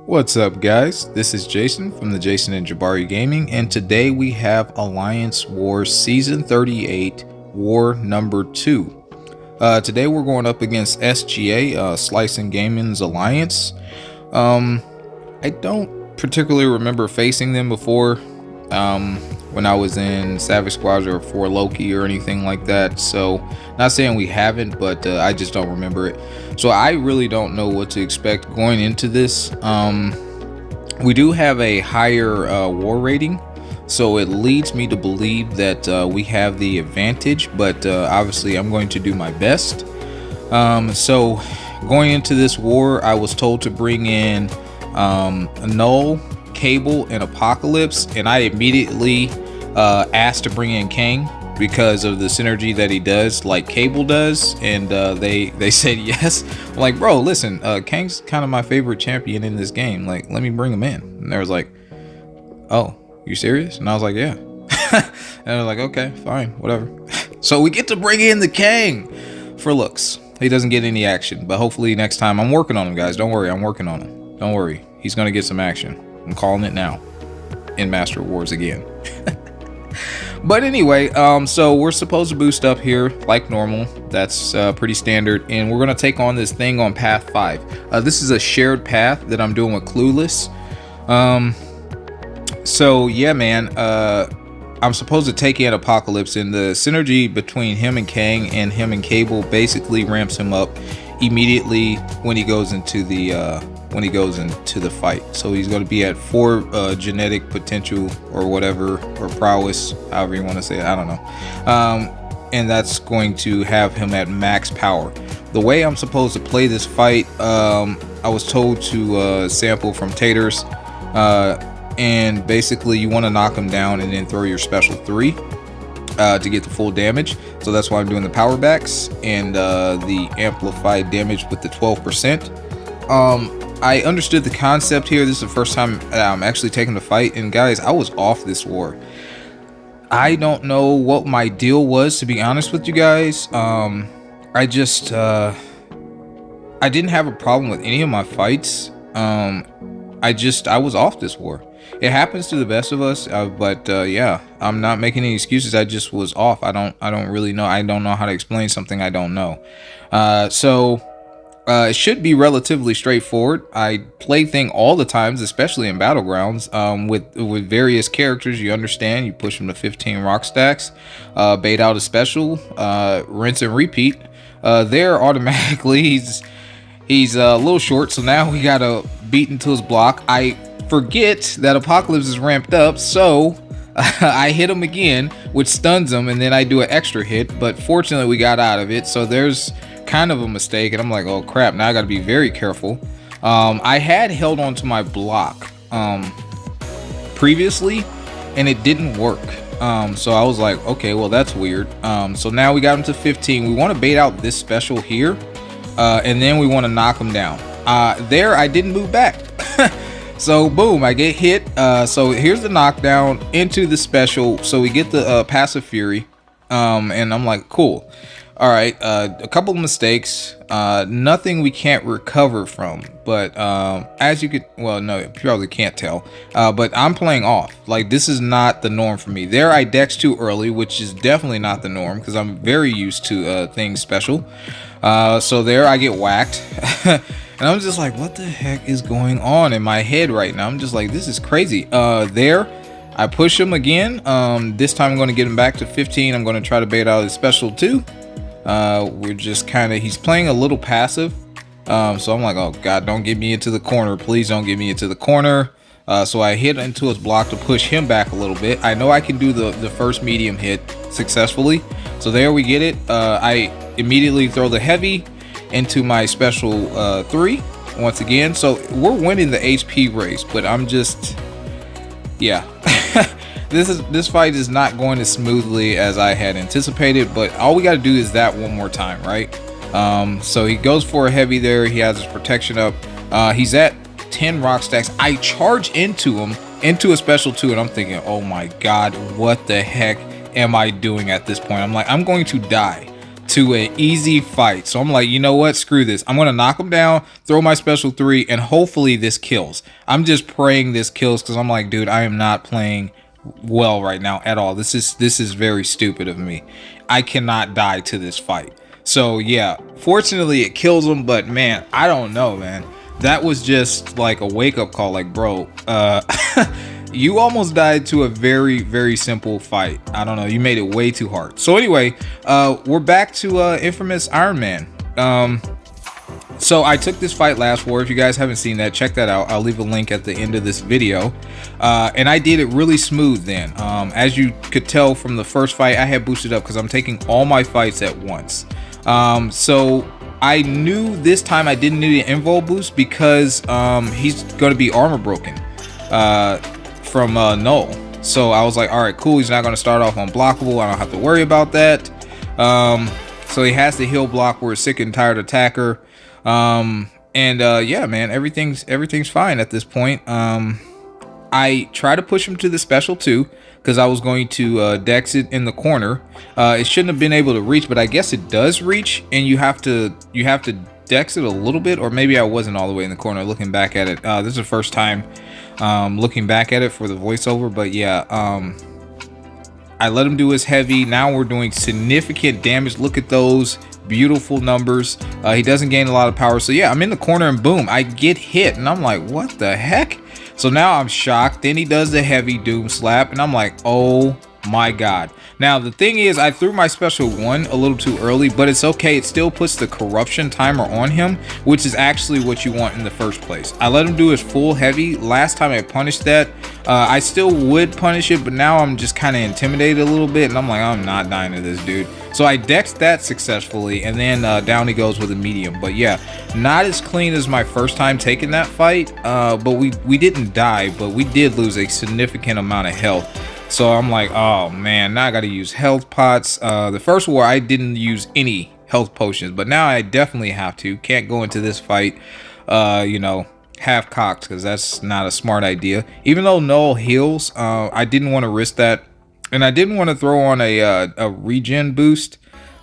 What's up, guys? This is Jason from the Jason&Jabari Gaming, and today we have Alliance War Season 38, War Number 2. Today we're going up against SGA, Slice and Gaming's Alliance. I don't particularly remember facing them before when I was in Savage Squad or for Loki or anything like that. So, not saying we haven't, but I just don't remember it. So I really don't know what to expect going into this. We do have a higher war rating, so it leads me to believe that we have the advantage, but obviously I'm going to do my best. So going into this war, I was told to bring in Null, Cable, and Apocalypse, and I immediately asked to bring in Kang because of the synergy that he does, like Cable does, and they said yes. I'm like, bro, listen, Kang's kind of my favorite champion in this game. Like, let me bring him in. And they was like, oh, you serious? And I was like, yeah. And I was like, okay, fine, whatever. So we get to bring in the Kang for looks. He doesn't get any action, but hopefully next time. I'm working on him, guys. Don't worry, I'm working on him. Don't worry, he's gonna get some action. I'm calling it now in Master Wars again. But anyway, so we're supposed to boost up here like normal. That's pretty standard, and we're gonna take on this thing on path 5. This is a shared path that I'm doing with Clueless. So yeah, man, I'm supposed to take in Apocalypse, and the synergy between him and Kang and him and Cable basically ramps him up immediately when he goes into the fight. So he's going to be at 4 genetic potential or whatever, or prowess, however you want to say it, I don't know. And that's going to have him at max power. The way I'm supposed to play this fight, I was told to sample from Taters, and basically you want to knock him down and then throw your special 3 to get the full damage. So that's why I'm doing the power backs and the amplified damage with the 12%. I understood the concept here. This is the first time I'm actually taking the fight, and guys, I was off this war. I don't know what my deal was, to be honest with you guys. I just I didn't have a problem with any of my fights. I was off this war. It happens to the best of us, but yeah, I'm not making any excuses. I just was off. I don't really know. I don't know how to explain something I don't know. It should be relatively straightforward. I play thing all the times, especially in Battlegrounds, with various characters. You understand, you push them to 15 rock stacks, bait out a special, rinse and repeat. There automatically he's a little short, so now we gotta beat into his block. I forget that Apocalypse is ramped up, so I hit him again, which stuns him, and then I do an extra hit, but fortunately we got out of it. So there's kind of a mistake, and I'm like, oh crap, now I gotta be very careful. I had held on to my block previously, and it didn't work. So I was like, okay, well, that's weird. So now we got him to 15. We want to bait out this special here, and then we want to knock him down. There I didn't move back. So boom, I get hit. So here's the knockdown into the special, so we get the passive fury, and I'm like, cool. All right, a couple of mistakes, nothing we can't recover from, but as you could, well, no, you probably can't tell, but I'm playing off. Like, this is not the norm for me. There I dex too early, which is definitely not the norm because I'm very used to things special. So there I get whacked. And I'm just like, what the heck is going on in my head right now? I'm just like, this is crazy. There I push him again. This time I'm going to get him back to 15. I'm going to try to bait out his special too. We're just kind of, he's playing a little passive, so I'm like, oh god, don't get me into the corner, please don't get me into the corner. So I hit into his block to push him back a little bit. I know I can do the first medium hit successfully, so there we get it. I immediately throw the heavy into my special 3 once again. So we're winning the HP race, but I'm just, yeah. This fight is not going as smoothly as I had anticipated, but all we got to do is that one more time, right? So he goes for a heavy there. He has his protection up. He's at 10 rock stacks. I charge into him, into a special 2, and I'm thinking, oh my god, what the heck am I doing at this point? I'm like, I'm going to die. to an easy fight. So I'm like, you know what? Screw this. I'm gonna knock him down, throw my special 3, and hopefully this kills. I'm just praying this kills because I'm like, dude, I am not playing well right now at all. This is very stupid of me. I cannot die to this fight. So yeah, fortunately it kills him, but man, I don't know, man. That was just like a wake-up call. Like, bro, you almost died to a very, very simple fight. I don't know, you made it way too hard. So anyway, we're back to infamous Iron Man. So I took this fight last war. If you guys haven't seen that, check that out. I'll leave a link at the end of this video. And I did it really smooth then. As you could tell from the first fight, I had boosted up because I'm taking all my fights at once. So I knew this time I didn't need an invul boost because he's going to be armor broken from Null. So I was like, all right, cool. He's not going to start off unblockable. I don't have to worry about that. So he has to heal block. We're a sick and tired attacker. Yeah, man, everything's fine at this point. I try to push him to the special too, because I was going to dex it in the corner. It shouldn't have been able to reach, but I guess it does reach, and you have to dex it a little bit, or maybe I wasn't all the way in the corner looking back at it. This is the first time looking back at it for the voiceover, but yeah, I let him do his heavy. Now we're doing significant damage. Look at those beautiful numbers. He doesn't gain a lot of power, so yeah, I'm in the corner and boom, I get hit, and I'm like, what the heck? So now I'm shocked. Then he does the heavy doom slap, and I'm like, oh my god. Now the thing is, I threw my special 1 a little too early, but it's okay. It still puts the corruption timer on him, which is actually what you want in the first place. I let him do his full heavy. Last time I punished that, I still would punish it, but now I'm just kind of intimidated a little bit, and I'm like, I'm not dying to this dude. So I dexed that successfully, and then down he goes with a medium. But yeah, not as clean as my first time taking that fight, but we didn't die, but we did lose a significant amount of health. So I'm like, oh man, now I got to use health pots. The first war I didn't use any health potions, but now I definitely have to. Can't go into this fight you know, half cocked, because that's not a smart idea. Even though Null heals, I didn't want to risk that, and I didn't want to throw on a regen boost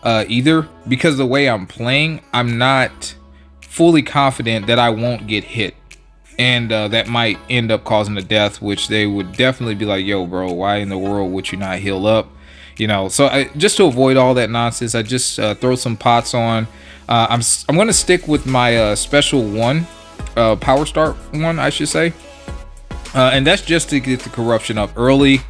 either, because the way I'm playing, I'm not fully confident that I won't get hit, and that might end up causing a death, which they would definitely be like, yo bro, why in the world would you not heal up, you know? So just to avoid all that nonsense, I just throw some pots on. I'm gonna stick with my special 1, power start 1 I should say, and that's just to get the corruption up early.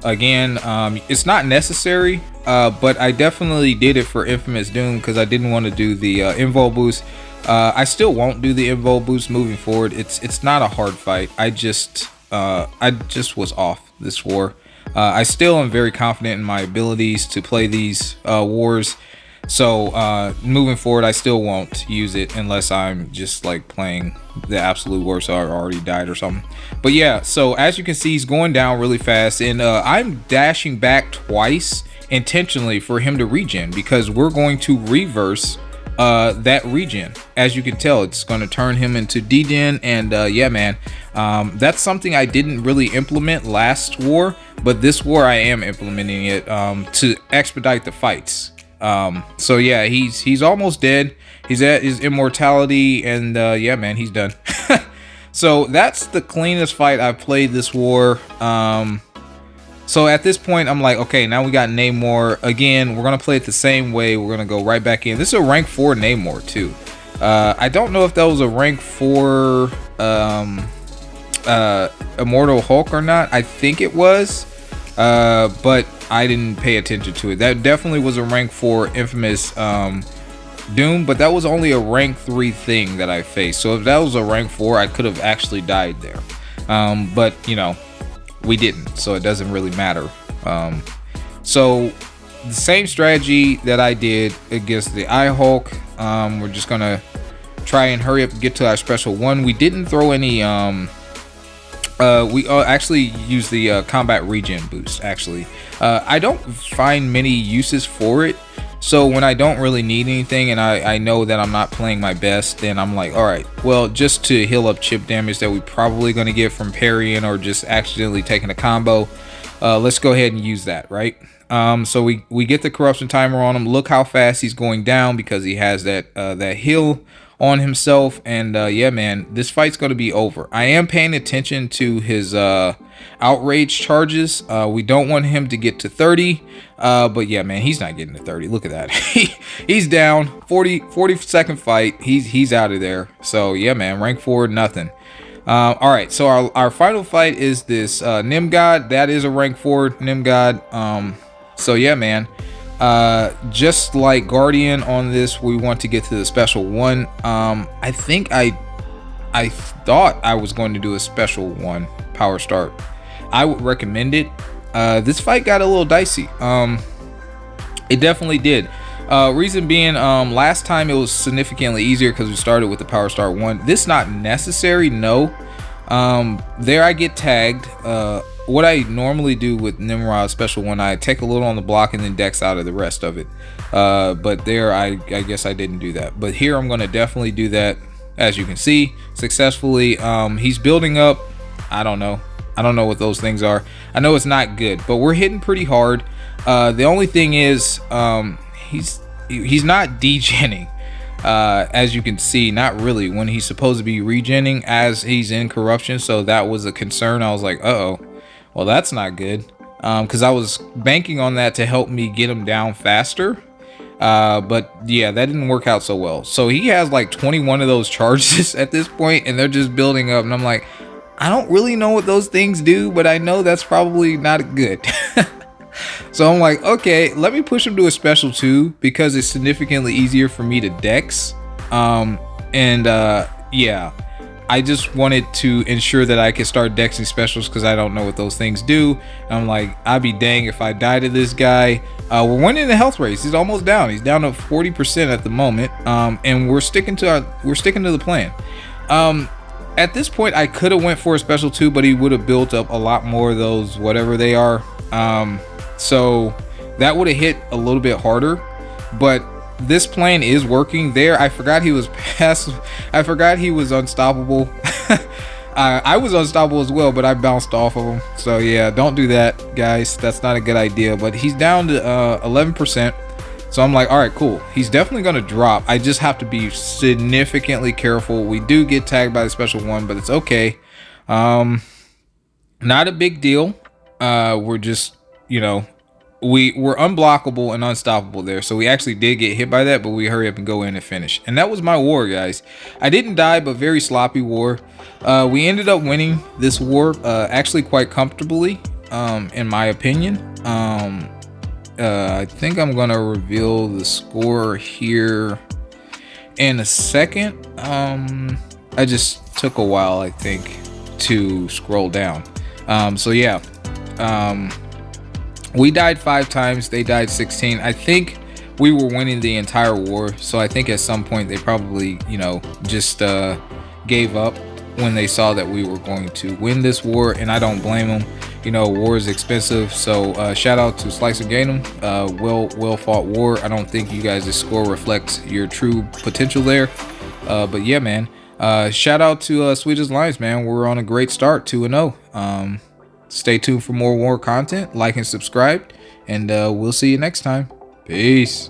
Again, it's not necessary, but I definitely did it for Infamous Doom because I didn't want to do the invul boost. I still won't do the invul boost moving forward. It's not a hard fight. I just was off this war. I still am very confident in my abilities to play these wars. So moving forward, I still won't use it unless I'm just like playing the absolute worst, or I already died or something. But yeah, so as you can see, he's going down really fast, and I'm dashing back twice intentionally for him to regen, because we're going to reverse that regen. As you can tell, it's going to turn him into degen, and yeah man, that's something I didn't really implement last war, but this war I am implementing it to expedite the fights. So yeah, he's almost dead. He's at his immortality, and yeah man, he's done. So that's the cleanest fight I've played this war. So at this point I'm like, okay, now we got Namor again. We're gonna play it the same way. We're gonna go right back in. This is a rank 4 Namor too. I don't know if that was a rank 4 Immortal Hulk or not. I think it was, but I didn't pay attention to it. That definitely was a rank 4 Infamous Doom, but that was only a rank 3 thing that I faced. So if that was a rank 4, I could have actually died there, but you know, we didn't, so it doesn't really matter. So the same strategy that I did against the Hulk, we're just gonna try and hurry up and get to our special 1. We didn't throw any we actually used the combat regen boost. Actually, I don't find many uses for it, so when I don't really need anything and I know that I'm not playing my best, then I'm like, all right, well, just to heal up chip damage that we probably going to get from parrying or just accidentally taking a combo, let's go ahead and use that, right? So we get the corruption timer on him. Look how fast he's going down because he has that heal on himself. And yeah, man, this fight's going to be over. I am paying attention to his outrage charges. We don't want him to get to 30. But yeah, man, he's not getting to 30. Look at that. He's down. 40-second fight. He's out of there. So yeah, man, rank 4, nothing. All right, so our final fight is this Nim God. That is a rank 4 Nim God. So yeah, man, just like Guardian on this, we want to get to the special 1. I think I thought I was going to do a special 1 power start. I would recommend it. This fight got a little dicey. It definitely did. Reason being, last time it was significantly easier because we started with the power start 1. This not necessary, no. There I get tagged. What I normally do with Nimrod special 1, I take a little on the block and then dex out of the rest of it. But there I guess I didn't do that. But here I'm going to definitely do that, as you can see, successfully. He's building up. I don't know what those things are. I know it's not good, but we're hitting pretty hard. The only thing is, he's not degenning, as you can see, not really, when he's supposed to be regenning as he's in corruption. So that was a concern. I was like, uh-oh, well, that's not good, because I was banking on that to help me get him down faster. But yeah, that didn't work out so well. So he has like 21 of those charges at this point, and they're just building up, and I'm like, I don't really know what those things do, but I know that's probably not good. So I'm like, okay, let me push him to a special 2 because it's significantly easier for me to dex. Yeah, I just wanted to ensure that I could start dexing specials because I don't know what those things do. And I'm like, I'd be dang if I die to this guy. We're winning the health race. He's almost down. He's down to 40% at the moment. And we're sticking to the plan. At this point, I could have went for a special 2, but he would have built up a lot more of those, whatever they are. So that would have hit a little bit harder, but this plan is working. There, I forgot he was passive. I forgot he was unstoppable. I was unstoppable as well, but I bounced off of him. So yeah, don't do that, guys. That's not a good idea. But he's down to 11%. So I'm like, all right, cool. He's definitely going to drop. I just have to be significantly careful. We do get tagged by the special 1, but it's okay. Not a big deal. We're just, you know, we're unblockable and unstoppable there. So we actually did get hit by that, but we hurry up and go in and finish. And that was my war, guys. I didn't die, but very sloppy war. We ended up winning this war actually quite comfortably, in my opinion. I think I'm gonna reveal the score here in a second. I just took a while, I think, to scroll down. So yeah, we died 5 times, they died 16. I think we were winning the entire war, so I think at some point they probably, you know, just gave up when they saw that we were going to win this war, and I don't blame them. You know, war is expensive. So shout out to Slicer Gainem. Well fought war. I don't think you guys' score reflects your true potential there, but yeah, man, shout out to Sweetest Lions, man. We're on a great start, 2-0. Stay tuned for more war content, like and subscribe, and we'll see you next time. Peace.